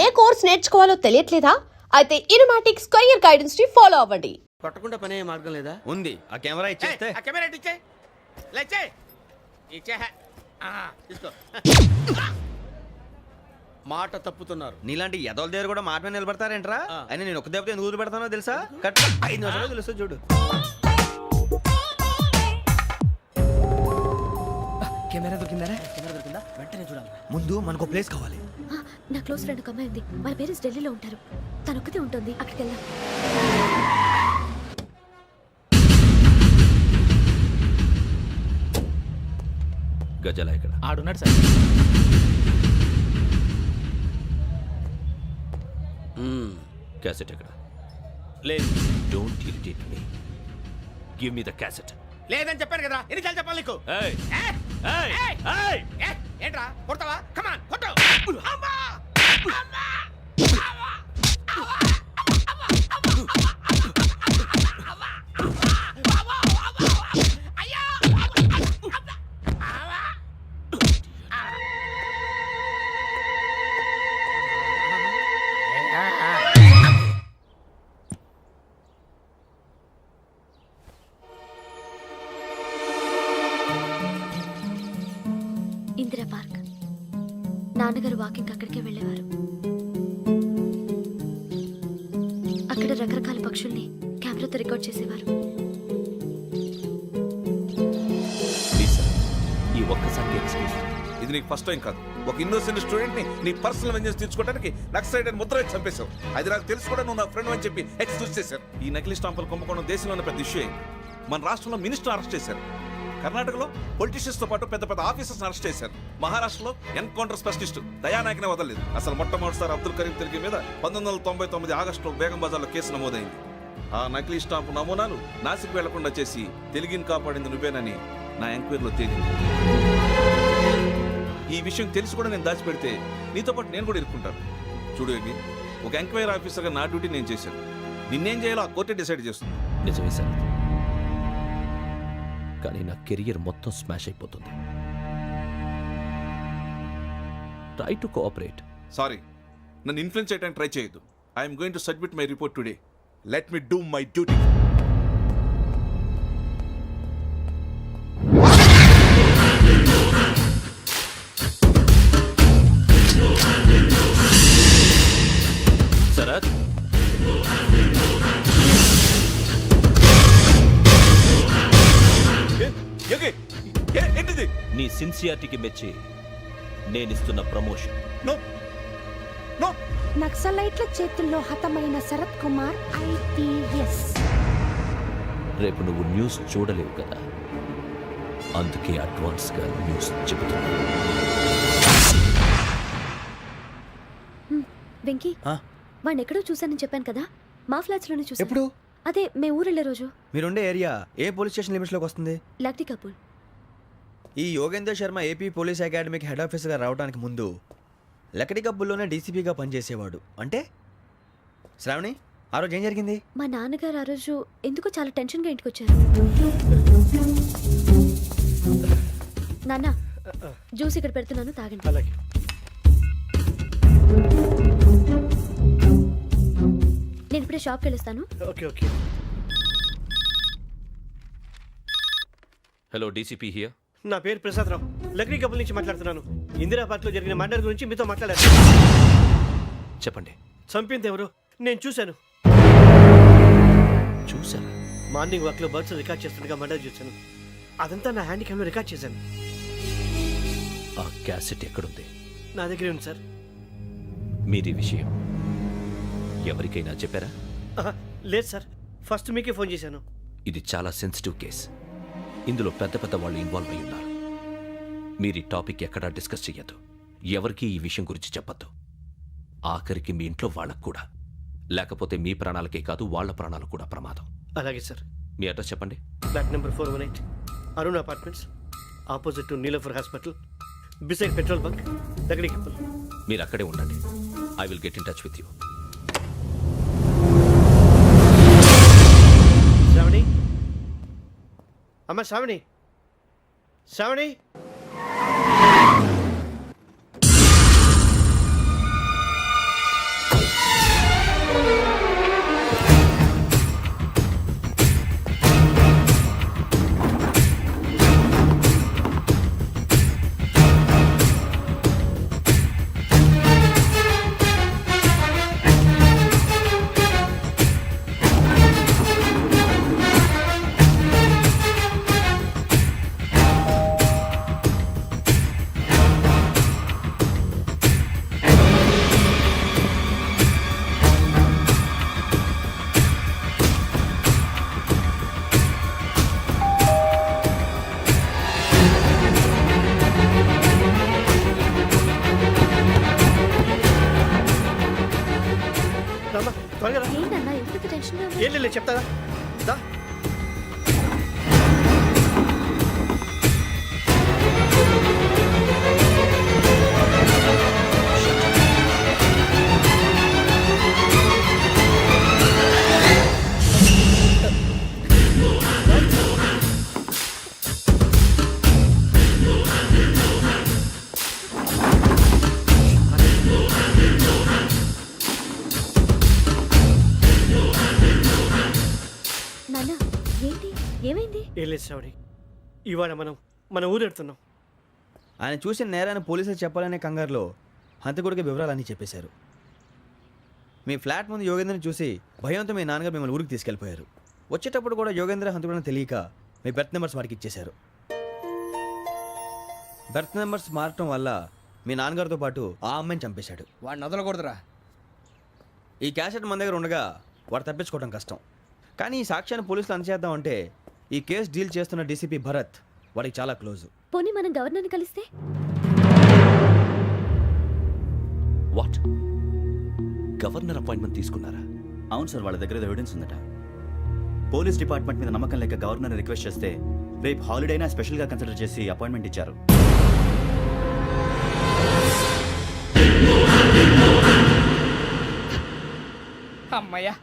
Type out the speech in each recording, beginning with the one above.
ఏ course నేర్చుకోవాలో తెలియట్లేదా? అయితే ఇనుమాటిక్ square guidance ని follow అవ్వండి. కొట్టకుండా పనే మార్గం లేదా? ఉంది. ఆ కెమెరా ఇచ్చేస్తే ఆ కెమెరా ఇచ్చే లేచే ఇచ్చే తీసుకో. మాట తప్పుతున్నారు. నీలాంటి ఎదల దగ్గర కూడా మాట మీద నిలబడతారేంట్రా? అని నేను ఒక దెబ్బతో ఎందుకు పెడతానో తెలుసా? కట్ 5 నిమిషాలు తెలుసు చూడు. కెమెరా దొరికిందా? వెంటనే చూడాలి. ముందు మనకు ప్లేస్ కావాలి. నా క్లోజ్ ఫ్రెండ్ ఒక అమ్మాయి ఉంది. వాళ్ళ పేరెంట్స్ ఢిల్లీలో ఉంటారు. తను ఒక్కతే ఉంటుంది. అక్కడికి వెళ్దాం. గజల ఇక్కడ ఆడున్నాడు సార్. క్యాసెట్ ఎక్కడ? లేదు. Don't irritate me. Give me the cassette. లేదని చెప్పాను కదా, ఎన్నిసార్లు చెప్పాలి నీకు? ఏయ్ ఏయ్! ఏయ్ ఏయ్! ఏయ్ ఏయ్! ఏంట్రా కొడతావా? కమాన్ కొట్టు. అమ్మా! అమ్మా! ఇందిరా పార్క్. నాన్నగారు వాకింగ్ అక్కడికే వెళ్ళేవారు. అక్కడ రకరకాల పక్షుల్ని కెమెరాతో రికార్డ్ చేసేవారు. ఈ ఒక్కసారి ఎక్స్క్యూజ్. ఇది నీకు ఫస్ట్ టైం కాదు. ఒక ఇన్నోసెంట్ స్టూడెంట్ ని నీ పర్సనల్ వెంజెన్స్ తీర్చుకోవడానికి నక్సలైట్ అని ముద్ర వేసి చంపేశావు. అది నాకు తెలుసు కూడా నువ్వు నా ఫ్రెండ్ అని చెప్పి ఎక్స్క్యూజ్ చేశారు. ఈ నకిలీ స్టాంపులు కుంభకోణం దేశంలోనే పెద్ద ఇష్యూ అయింది. మన రాష్ట్రంలో మినిస్టర్ అరెస్ట్ చేశారు. కర్ణాటకలో పొలిటీషియన్స్ తో పాటు పెద్ద పెద్ద ఆఫీసర్స్ అరెస్ట్ చేశారు. మహారాష్ట్రలో ఎన్కౌంటర్ స్పెషలిస్ట్ దయానాయకనే వదలలేదు. అసలు మొట్టమొదటిసారి అబ్దుల్ కరీం తిరిగి మీద 1999 ఆగస్టులో బేగం బజార్లో కేసు నమోదైంది. ఆ నకిలీ స్టాంపు నమూనాలు నాసిక్ వెళ్లకుండా చేసి తెలుగుని కాపాడింది నువ్వేనని నా ఎంక్వైరీలో తేలింది. ఈ విషయం తెలిసి కూడా నేను దాచిపెడితే నీతో పాటు నేను కూడా ఇరుక్కుంటాను. చూడు యోగి, ఒక ఎంక్వైరీ ఆఫీసర్గా నా డ్యూటీ నేను చేశాను. నిన్నేం చేయాలో ఆ కోర్టే డిసైడ్ చేస్తుంది. నిజమే సార్, కానీ నా కెరియర్ మొత్తం స్మాష్ అయిపోతుంది. Try to cooperate. సారీ, నన్ను ఇన్ఫ్లుయెన్స్ చేయడానికి ట్రై చేయొద్దు. I'm going to submit my report today. Let me do my duty. Sharath, ఏంటిది? నీ సిన్సియారిటీకి మెచ్చి నేనిస్తున్న ప్రమోషన్. No no. నక్సలైట్ల చేతుల్లో హతమైన శరత్ కుమార్ IPS. రేపు నువ్వు న్యూస్ చూడలేవు కదా, అందుకే అడ్వాన్స్ గా న్యూస్ చెబుతున్నా. వెంకీ, వాడిని ఎక్కడో చూశానని చెప్పాను కదా, మా ఫ్లాట్స్ లోనే చూసాను. ఎప్పుడు? అదే మేము ఊరెళ్ళే రోజు. మీరుండే ఏరియా ఏ పోలీస్ స్టేషన్ లిమిట్స్ లోకి వస్తుంది? లక్టీ కపూల్. ఈ యోగేందర్ శర్మ ఏపీ పోలీస్ అకాడమీకి హెడ్ ఆఫీసర్గా రావడానికి ముందు లకడి కబ్బుల్లోనే డీసీపీగా పనిచేసేవాడు. అంటే శ్రావణి, ఆ రోజు ఏం జరిగింది? మా నాన్నగారు ఆ రోజు ఎందుకో చాలా టెన్షన్గా ఇంటికి వచ్చారు. నాన్న, జ్యూస్ ఇక్కడ పెడుతున్నాను, తాగండి. అలాగే. నేను ఇప్పుడే షాప్కి వెళ్ళొస్తాను. Okay okay. Hello, DCP here. నా పేరు ప్రసాదరావు, లక్డీ కపుల్ నుంచి మాట్లాడుతున్నాను. ఇందిరా పార్క్ లో జరిగిన మర్డర్ గురించి మీతో మాట్లాడారు. చెప్పండి. చంపింది ఎవరు? నేను చూశాను. చూసారా? మార్నింగ్ వాక్ లో బర్డ్స్ రికార్డ్ చేస్తుండగా మర్డర్ చూశాను. అదంతా నా హ్యాండ్ క్యామ్ లో రికార్డ్ చేశాను. ఆ క్యాసెట్ ఎక్కడుంది? నా దగ్గరే ఉంది సార్. మీరు ఈ విషయం ఎవరికైనా చెప్పారా? లేదు సార్, ఫస్ట్ మీకే ఫోన్ చేశాను. ఇది చాలా సెన్సిటివ్ కేస్. ఇందులో పెద్ద పెద్ద వాళ్ళు ఇన్వాల్వ్ అయి ఉన్నారు. మీరు ఈ టాపిక్ ఎక్కడా డిస్కస్ చెయ్యొద్దు. ఎవరికి ఈ విషయం గురించి చెప్పొద్దు. ఆఖరికి మీ ఇంట్లో వాళ్ళకు కూడా. లేకపోతే మీ ప్రాణాలకే కాదు, వాళ్ళ ప్రాణాలు కూడా ప్రమాదం. అలాగే సార్. మీ అడ్రస్ చెప్పండి. Flat number 418, Arun apartments, opposite to Niloufer hospital, beside petrol bunk, Lakdikapul. మీరు అక్కడే ఉండండి. I will get in touch with you. Shravani, అమ్మ శ్రావణి, శ్రావణి. రామ్మా త్వరగా రా. ఏంటన్నా ఎందుకు టెన్షన్ ఏం లేదు చెప్తారా దా. నాన్న ఏంటి ఏమైంది? ఏం లేదు శ్రావణి, ఇవాళ మనం మన ఊరెడుతున్నాం. ఆయన చూసిన నేరాన్ని పోలీసులు చెప్పాలనే కంగారులో హంతకుడికి వివరాలన్నీ చెప్పేశారు. మీ ఫ్లాట్ ముందు యోగేంద్రని చూసి భయంతో మీ నాన్నగారు మిమ్మల్ని ఊరికి తీసుకెళ్ళిపోయారు. వచ్చేటప్పుడు కూడా యోగేంద్ర హంతకుడని తెలియక మీ బెర్త్ నెంబర్స్ వారికి ఇచ్చేశారు. బెర్త్ నెంబర్స్ మారటం వల్ల మీ నాన్నగారితో పాటు ఆ అమ్మాయిని చంపేశాడు. వాడిని వదలకూడదురా. ఈ క్యాసెట్ మన దగ్గర ఉండగా వాడు తప్పించుకోవడం కష్టం. కానీ ఈ సాక్ష్యాన్ని పోలీసులు అందజేద్దామంటే ఈ కేసు డీల్ చేస్తున్న డీసీపీ భరత్ వాడికి చాలా క్లోజు. పోనీ మనం గవర్నర్ని కలిస్తే? వాట్? గవర్నర్ అపాయింట్మెంట్ తీసుకున్నారా? అవును సార్, వాళ్ళ దగ్గర ఎవిడెన్స్ ఉందట. పోలీస్ డిపార్ట్మెంట్ మీద నమ్మకం లేక గవర్నర్ రిక్వెస్ట్ చేస్తే రేపు హాలిడేనా స్పెషల్గా కన్సిడర్ చేసి అపాయింట్మెంట్ ఇచ్చారు. అమ్మయ్యా,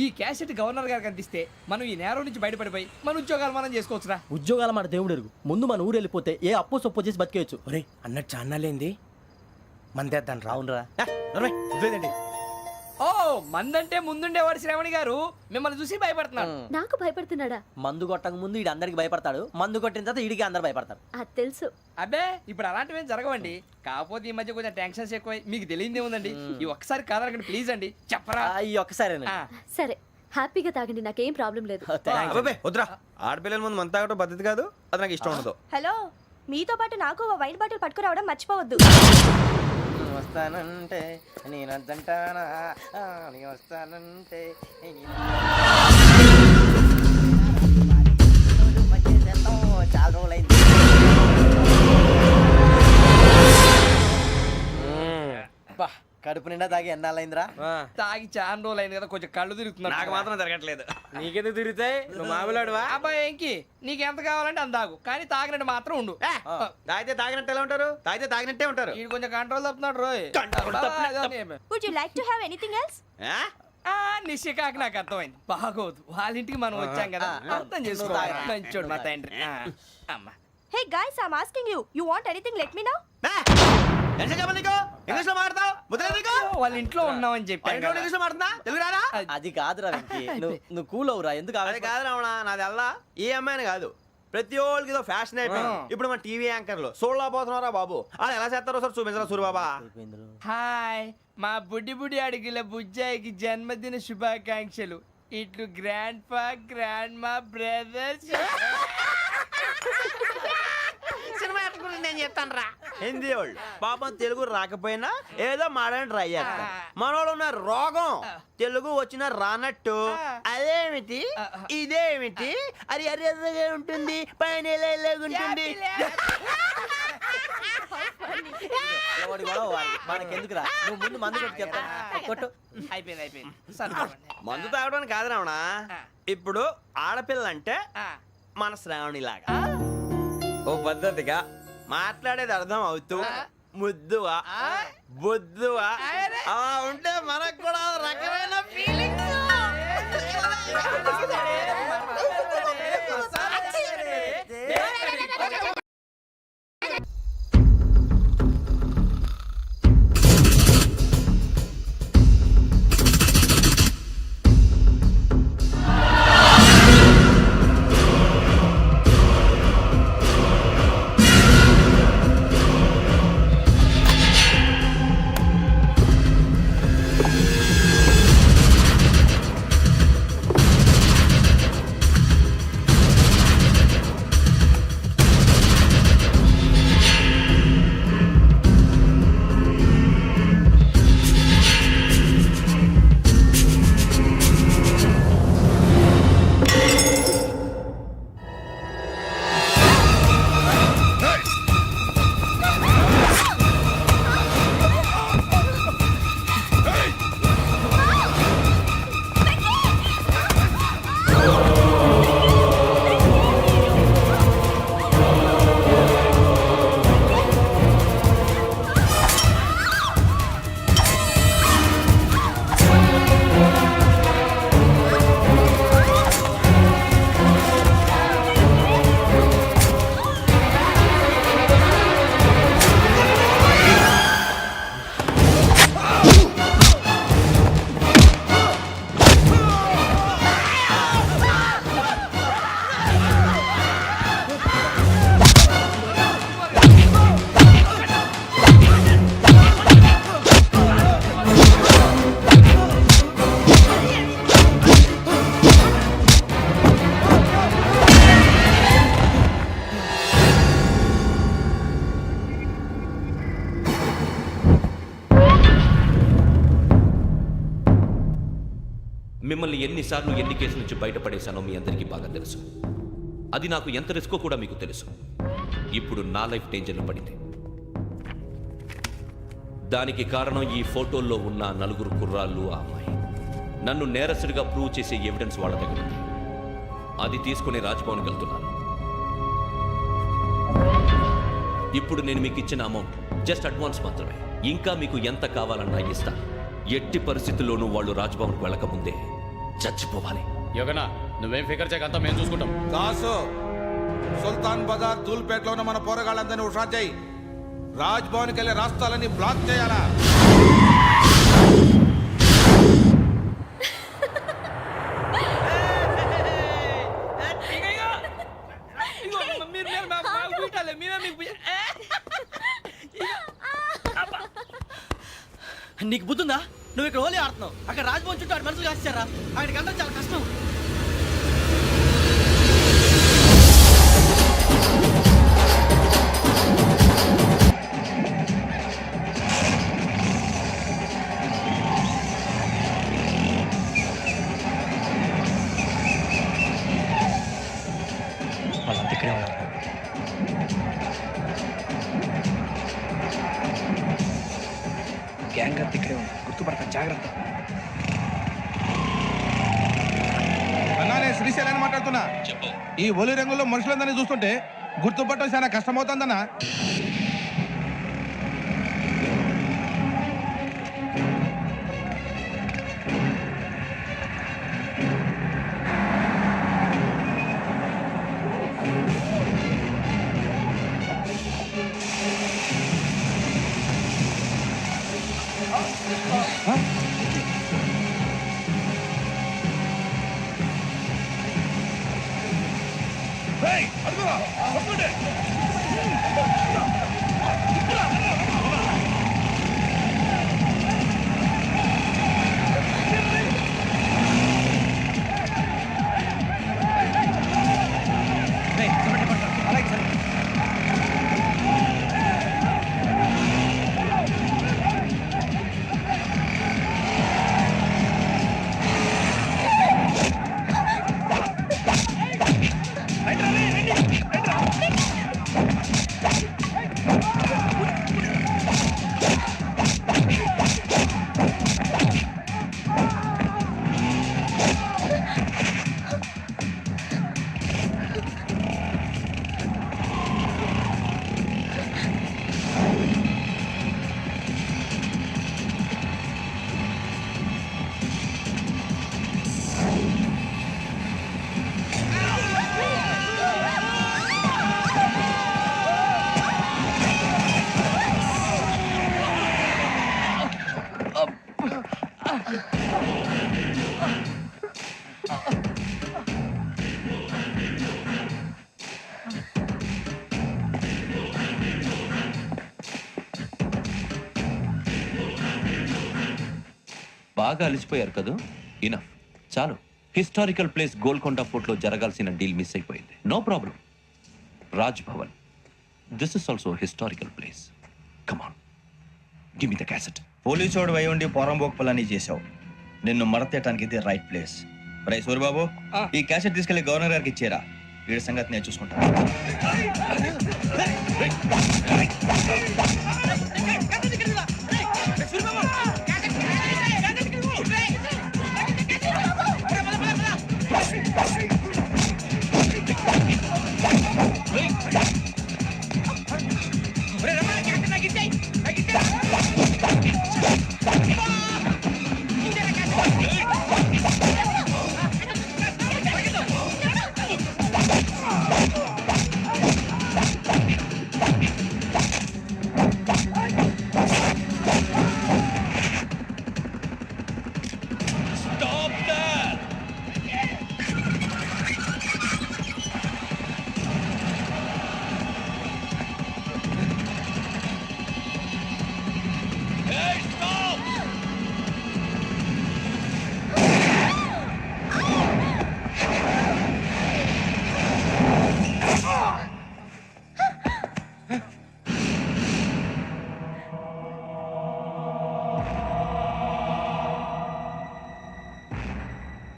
ఈ క్యాసెట్ గవర్నర్ గారికి అందిస్తే మనం ఈ నేరం నుంచి బయటపడిపోయి మన ఉద్యోగాలు మనం చేసుకోవచ్చురా. ఉద్యోగాల మాట దేవుడు ఎరుగు. ముందు మన ఊరు వెళ్ళిపోతే ఏ అప్పు సొప్పు చేసి బతికేయచ్చు. ఒరే అన్నట్టు చాన్నాలేంది మందేద్దాను రా. అవునరా? వదిలేదండి. ఓ మందంటే ముందుండేవాడు శ్రావణి గారు మిమ్మల్ని చూసి భయపడుతున్నాడు. నాకు భయపడుతున్నాడా? మందు కొట్టక ముందు ఈడు అందరికి భయపడతాడు, మందు కొట్టిన తర్వాత ఈడికి అందరు భయపడతారు. అది తెలుసు. అబ్బే ఇప్పుడు అలాంటివి ఏం జరగవండి. కాకపోతే ఈ మధ్య కొంచెం టెన్షన్స్ ఎక్కువ, మీకు తెలియదే ఉందండి. ఈ ఒక్కసారి కాదనకండి ప్లీజ్ అండి, చెప్పరా. ఈ ఒక్కసారి ఆ, సరే హ్యాపీగా తాగండి, నాకేం ప్రాబ్లం లేదు. అబ్బాబే వద్దురా, ఆడపిల్లల ముందు మంత తాగడం పద్ధతి కాదు, అది నాకు ఇష్టం ఉండదు. హలో, మీతో పాటు నాకు ఓ వైన్ బాటిల్ పట్టుకురావడం మర్చిపోవద్దు. వస్తానంటే నేనంటానా వస్తానంటే చాలా రోజులైంది. కడుపు నిండా తాగి ఎన్నాళ్ళైందిరా? తాగి చాలా రోజులు అయింది కదా, కొంచెం కళ్ళు తిరుగుతున్నాడు. నాకు మాత్రం జరగట్లేదు. నీకెందుకు తిరుగుతాయి? నువ్వు మామిలాడువా? అబ్బాయి ఏంకి నీకు ఎంత కావాలంటే అంత తాగు, కానీ తాగినట్టు మాత్రం ఉండు. తాగితే తాగినట్టు ఎలా ఉంటారు? తాగితే తాగినట్టే ఉంటారు. వీడు కొంచెం కంట్రోల్ తప్పుతున్నాడు రోయ్. Would you like to have anything else? నిశ్చికాకి నాకు అర్థమైంది. బాగోదు, వాళ్ళ ఇంటికి మనం వచ్చాం కదా, అర్థం చేసుకోవాలి. మంచోడు మా తండ్రి. అమ్మా hey guys, I am asking you, you want anything let me know. English లో మాట్లాడతావు? వాళ్ళ ఇంట్లో ఉన్నామని చెప్పాను కదా. ఇంగ్లీష్ లో మాట్లాడుతున్నా? తెలుగు రారా? అది కాదురా వెంకీ, నువ్వు కూల్ అవురా. ఎందుకు అది కాదు రావణ, నాది అల్లా ఏ అమ్మాయిని కాదు, ప్రతి ఒక్కరికి ఇదో ఫ్యాషన్ అయిపోయింది. ఇప్పుడు మన టీవీ యాంకర్లు సోళ్ళ పోతున్నారా బాబు, అది ఎలా చేస్తారో సార్ చూపించరా సూరిబాబా. హాయ్, మా బుడ్డి బుడ్డి అడిగిల బుజ్జాయికి జన్మదిన శుభాకాంక్షలు. ఇట్లు గ్రాండ్ ఫా గ్రాండ్ మా బ్రదర్స్. సినిమా గురించి నేను చెప్తాను రా. హిందీ వాళ్ళు పాపం తెలుగు రాకపోయినా ఏదో మాడని ట్రై చేస్తారు. మనోళ్ళు ఉన్న రోగం తెలుగు వచ్చిన రానట్టు అదేమిటి ఇదేమిటి అది అర్యగా ఉంటుంది, పైన ఉంటుంది. మనకెందుకురా, నువ్వు ముందు మందు కొట్టి చెప్తాను. కొట్టు. అయిపోయింది అయిపోయింది. మందు తాగడానికి కాదు రావణ, ఇప్పుడు ఆడపిల్ల అంటే మన శ్రావణి లాగా ఓ పద్ధతిగా మాట్లాడేది అర్థం అవుతూ ముద్దువా బొద్దువా అలా ఉంటే మనకు కూడా రకమైన ఫీలింగ్స్. మిమ్మల్ని ఎన్నిసార్లు ఎన్ని కేసుల నుంచి బయటపడేశానో మీ అందరికీ బాగా తెలుసు. అది నాకు ఎంత రిస్కో కూడా మీకు తెలుసు. ఇప్పుడు నా లైఫ్ డేంజర్లో పడింది. దానికి కారణం ఈ ఫోటోల్లో ఉన్న 4 కుర్రాళ్ళు, ఆ అమ్మాయి. నన్ను నేరస్తుడిగా ప్రూవ్ చేసే ఎవిడెన్స్ వాళ్ళ దగ్గర ఉంది. అది తీసుకుని రాజ్భవన్కి వెళ్తున్నాను. ఇప్పుడు నేను మీకు ఇచ్చిన అమౌంట్ జస్ట్ అడ్వాన్స్ మాత్రమే. ఇంకా మీకు ఎంత కావాలన్నా ఇస్తాను. ఎట్టి పరిస్థితుల్లోనూ వాళ్ళు రాజ్భవన్కి వెళ్ళకముందే చచ్చిపోవాలి. యోగనా నువ్వేం ఫికర్ చేయక అంతా మేము చూసుకుంటాం. దాసు, సుల్తాన్ బజార్ ధూల్పేటలో ఉన్న మన పోరగాళ్ళందరినీ హుషారు చేయి. రాజ్ భవన్కి వెళ్ళే రాష్ట్రాలన్నీ బ్లాక్ చేయాలా? నీకు బుద్ధుందా? నువ్వు ఇక్కడ హోలీ ఆడుతున్నావు, అక్కడ రాజ్భవన్ చుట్టూ ఆడు మనుషులు కాస్తారా? అక్కడికి వెళ్ళడం చాలా కష్టం. వాళ్ళంతా ఇక్కడే ఉన్నారు. గ్యాంగ్ అంతా ఇక్కడే ఉంది, గుర్తుపడతాను, జాగ్రత్త. అన్నానే శ్రీశైలాన్ని మాట్లాడుతున్నా. ఈ ఒలి రంగులో మనుషులందరినీ చూస్తుంటే గుర్తుపట్టడం చాలా కష్టమవుతుందన్నా. బాగా అలిసిపోయారు కదా? ఇనఫ్, చాలు. హిస్టారికల్ ప్లేస్ గోల్కొండ ఫోర్ట్లో జరగాల్సిన డీల్ మిస్ అయిపోయింది. No problem. Raj Bhavan, this is also historical place. Come on, give me the cassette. పోలీసోడు వై ఉండి పోరంబోకు పని చేసావు. నిన్ను మడతేయటానికి ఇది రైట్ ప్లేస్. రై సూరిబాబు, ఈ క్యాసెట్ తీసుకెళ్లి గవర్నర్ గారికి ఇచ్చేరా. వీడి సంగతి నేను చూసుకుంటాను.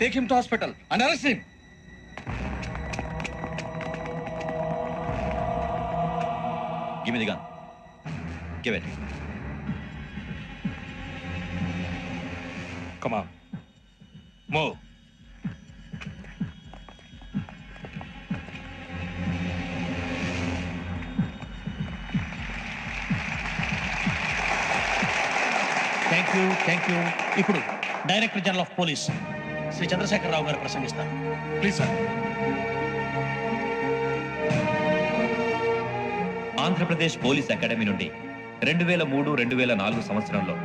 Take him to hospital and arrest him. Give me the gun. Give it. Come on. Move. Thank you. ఇప్పుడు director general of police Shri Chandrasekhara Rao గారు ప్రసంగిస్తారు. Please sir. Andhra Pradesh police academy నుండి 2003-2004 సంవత్సరంలో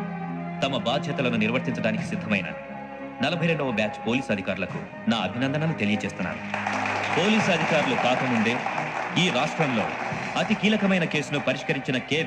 తమ బాధ్యతలను నిర్వర్తించడానికి సిద్ధమైన 42వ బ్యాచ్ పోలీస్ అధికారులకు నా అభినందనలు తెలియజేస్తున్నాను. పోలీసు అధికారులు కాకముందే ఈ రాష్ట్రంలో అతి కీలకమైన కేసును పరిష్కరించిన కె.